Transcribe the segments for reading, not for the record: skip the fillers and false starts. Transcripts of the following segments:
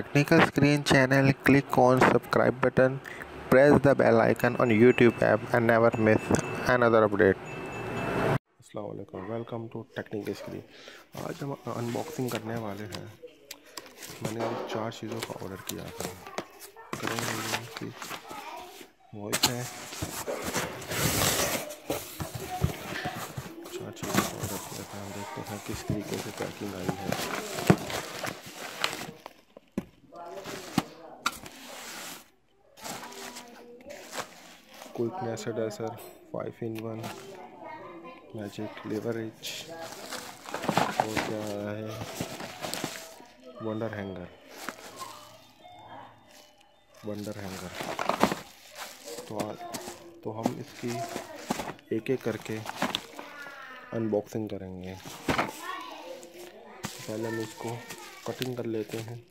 Technical Screen channel, click on subscribe button, press the bell icon on YouTube app and never miss another update. अस्सलाम वालेकुम, welcome to technical screen. आज हम unboxing करने वाले हैं। मैंने 4 चीज़ों का ऑर्डर किया था। करेंगे वॉइस है, 4 चीज़ों का ऑर्डर किया था। हम देखते हैं किस तरीके से पैकिंग आई है। क्विक नेसेडर 5-in-1 मैजिक लेवरेज और क्या है वंडर हैंगर। तो हम इसकी एक एक करके अनबॉक्सिंग करेंगे। पहले हम इसको कटिंग कर लेते हैं।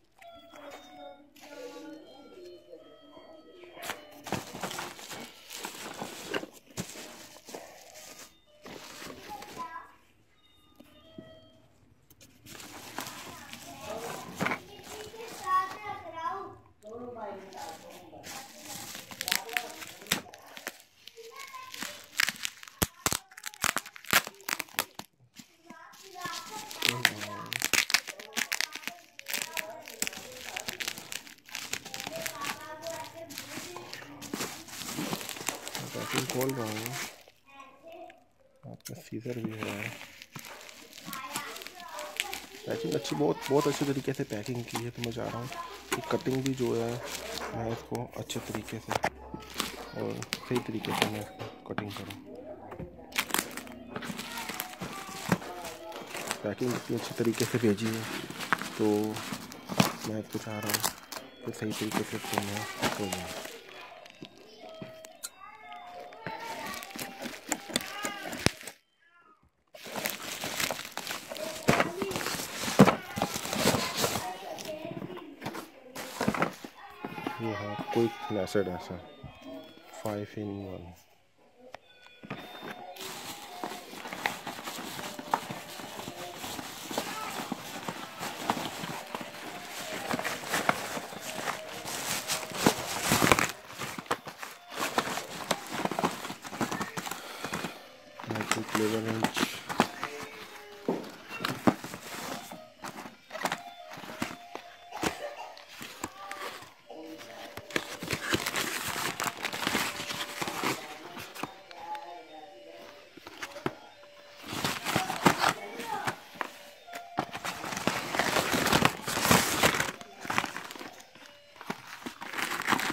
पैकिंग खोल रहा हूँ, आपका सीजर भी है। पैकिंग बहुत अच्छे तरीके से पैकिंग की है। तो मैं चाह रहा हूँ कि कटिंग भी जो है मैं इसको अच्छे तरीके से और सही तरीके से मैं इसको कटिंग करूँ। पैकिंग इतनी अच्छी तरीके से भेजी है तो मैं इसको चाह रहा हूँ कि सही तरीके से इसको मैं हो जाए। ये है क्विक नेसेडर 5-in-1। मैजिक लेवरेज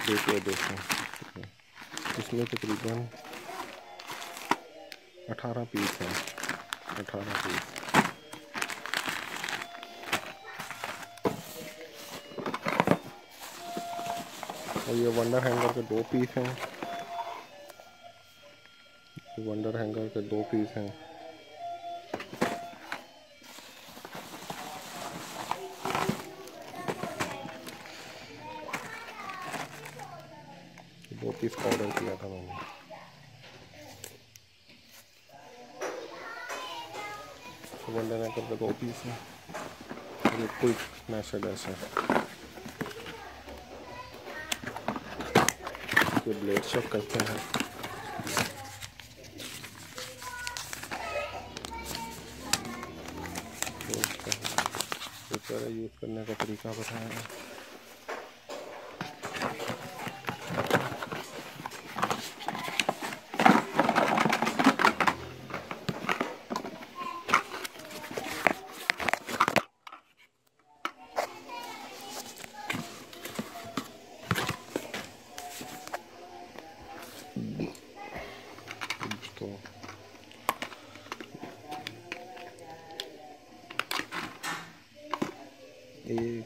देखिए दोस्तों, इसमें तकरीबन 18 पीस है। 18 पीस। और ये वंडर हैंगर के 2 पीस हैं। वंडर हैंगर के 2 पीस हैं। दो पीस का ऑर्डर किया था मैंने। वंडर हैंगर के 2 पीस हैं। ये क्विक नेसेडर है। ये ब्लेड चेक करते हैं। तो यूज़ करने का तरीका बताया। तो 1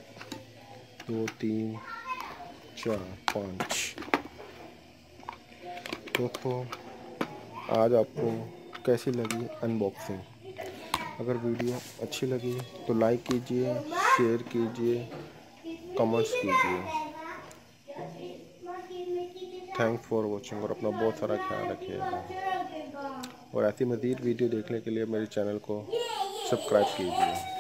2 3 4 5। दोस्तों आज आपको कैसी लगी अनबॉक्सिंग? अगर वीडियो अच्छी लगी तो लाइक कीजिए, शेयर कीजिए, कमेंट्स कीजिए। थैंक्स फॉर वॉचिंग और अपना बहुत सारा ख्याल रखिएगा। और ऐसी मज़ीद वीडियो देखने के लिए मेरे चैनल को सब्सक्राइब कीजिए।